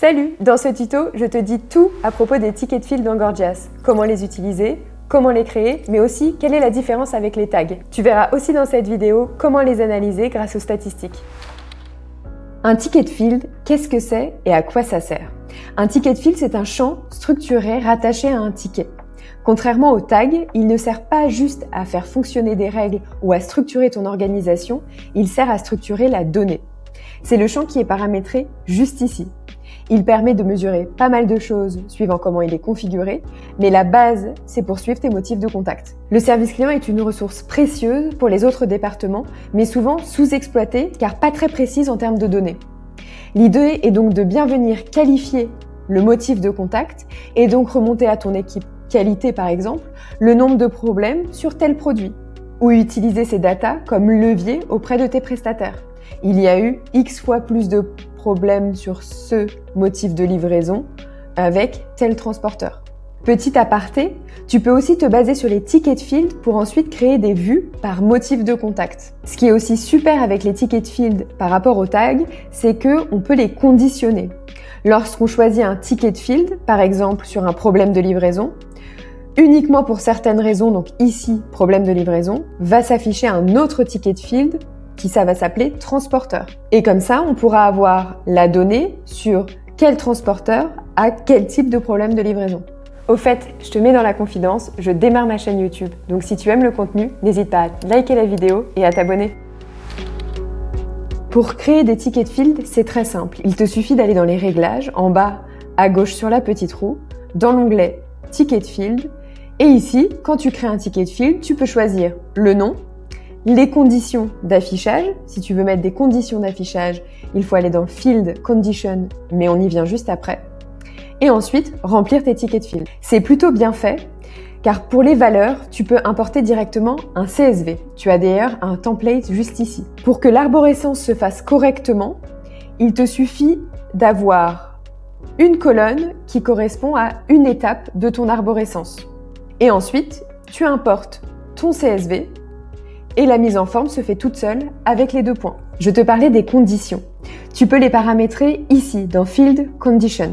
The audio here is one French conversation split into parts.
Salut! Dans ce tuto, je te dis tout à propos des tickets de fil dans Gorgias. Comment les utiliser, comment les créer, mais aussi quelle est la différence avec les tags. Tu verras aussi dans cette vidéo comment les analyser grâce aux statistiques. Un ticket de field, qu'est-ce que c'est et à quoi ça sert? Un ticket de field, c'est un champ structuré rattaché à un ticket. Contrairement au tag, il ne sert pas juste à faire fonctionner des règles ou à structurer ton organisation, il sert à structurer la donnée. C'est le champ qui est paramétré juste ici. Il permet de mesurer pas mal de choses suivant comment il est configuré, mais la base, c'est pour suivre tes motifs de contact. Le service client est une ressource précieuse pour les autres départements, mais souvent sous-exploitée car pas très précise en termes de données. L'idée est donc de bien venir qualifier le motif de contact et donc remonter à ton équipe qualité par exemple le nombre de problèmes sur tel produit ou utiliser ces datas comme levier auprès de tes prestataires. Il y a eu X fois plus de problèmes sur ce motif de livraison avec tel transporteur. Petit aparté, tu peux aussi te baser sur les tickets de field pour ensuite créer des vues par motif de contact. Ce qui est aussi super avec les tickets de field par rapport aux tags, c'est qu'on peut les conditionner. Lorsqu'on choisit un ticket de field, par exemple sur un problème de livraison, uniquement pour certaines raisons, donc ici, problème de livraison, va s'afficher un autre ticket de field qui ça va s'appeler transporteur. Et comme ça, on pourra avoir la donnée sur quel transporteur a quel type de problème de livraison. Au fait, je te mets dans la confidence, je démarre ma chaîne YouTube. Donc si tu aimes le contenu, n'hésite pas à liker la vidéo et à t'abonner. Pour créer des tickets de field, c'est très simple. Il te suffit d'aller dans les réglages, en bas à gauche sur la petite roue, dans l'onglet Ticket de field. Et ici, quand tu crées un ticket de field, tu peux choisir le nom, les conditions d'affichage. Si tu veux mettre des conditions d'affichage, il faut aller dans Field Condition, mais on y vient juste après. Et ensuite, remplir tes tickets de field. C'est plutôt bien fait, car pour les valeurs, tu peux importer directement un CSV. Tu as d'ailleurs un template juste ici. Pour que l'arborescence se fasse correctement, il te suffit d'avoir une colonne qui correspond à une étape de ton arborescence. Et ensuite, tu importes ton CSV et la mise en forme se fait toute seule avec les 2 points. Je te parlais des conditions. Tu peux les paramétrer ici, dans Field Condition.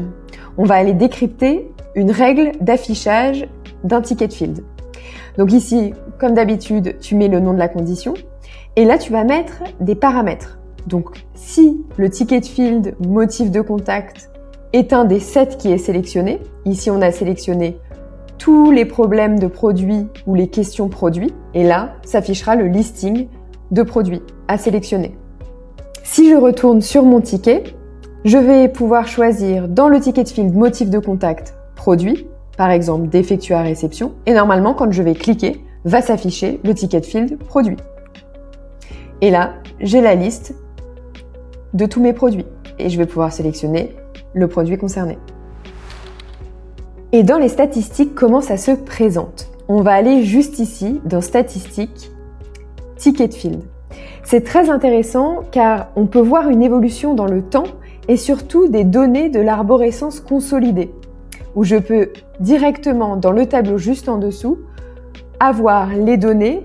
On va aller décrypter une règle d'affichage d'un ticket de field. Donc ici, comme d'habitude, tu mets le nom de la condition et là, tu vas mettre des paramètres. Donc, si le ticket de field motif de contact est un des 7 qui est sélectionné, ici on a sélectionné tous les problèmes de produits ou les questions produits, et là, s'affichera le listing de produits à sélectionner. Si je retourne sur mon ticket, je vais pouvoir choisir dans le ticket de field motif de contact produit, par exemple défectueux à réception, et normalement, quand je vais cliquer, va s'afficher le ticket de field produit. Et là, j'ai la liste de tous mes produits, et je vais pouvoir sélectionner le produit concerné. Et dans les statistiques, comment ça se présente? On va aller juste ici, dans Statistiques, Ticket de field. C'est très intéressant car on peut voir une évolution dans le temps et surtout des données de l'arborescence consolidée, où je peux directement, dans le tableau juste en dessous, avoir les données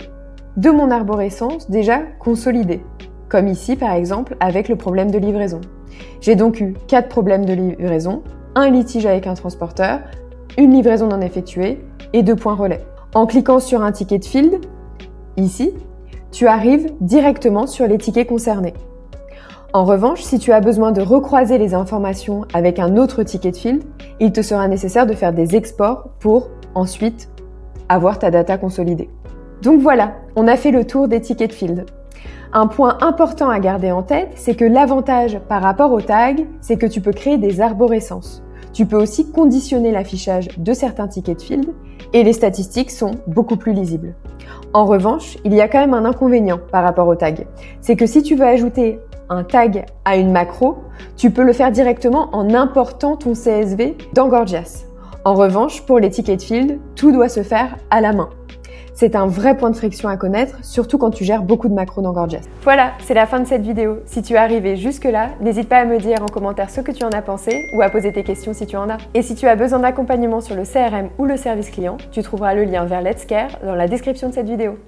de mon arborescence déjà consolidées, comme ici par exemple avec le problème de livraison. J'ai donc eu 4 problèmes de livraison, un litige avec un transporteur, une livraison non effectuée et 2 points relais. En cliquant sur un ticket de field, ici, tu arrives directement sur les tickets concernés. En revanche, si tu as besoin de recroiser les informations avec un autre ticket de field, il te sera nécessaire de faire des exports pour ensuite avoir ta data consolidée. Donc voilà, on a fait le tour des tickets de field. Un point important à garder en tête, c'est que l'avantage par rapport au tag, c'est que tu peux créer des arborescences. Tu peux aussi conditionner l'affichage de certains tickets de field et les statistiques sont beaucoup plus lisibles. En revanche, il y a quand même un inconvénient par rapport au tag. C'est que si tu veux ajouter un tag à une macro, tu peux le faire directement en important ton CSV dans Gorgias. En revanche, pour les tickets de field, tout doit se faire à la main. C'est un vrai point de friction à connaître, surtout quand tu gères beaucoup de macros dans Gorgias. Voilà, c'est la fin de cette vidéo. Si tu es arrivé jusque-là, n'hésite pas à me dire en commentaire ce que tu en as pensé ou à poser tes questions si tu en as. Et si tu as besoin d'accompagnement sur le CRM ou le service client, tu trouveras le lien vers Let's Care dans la description de cette vidéo.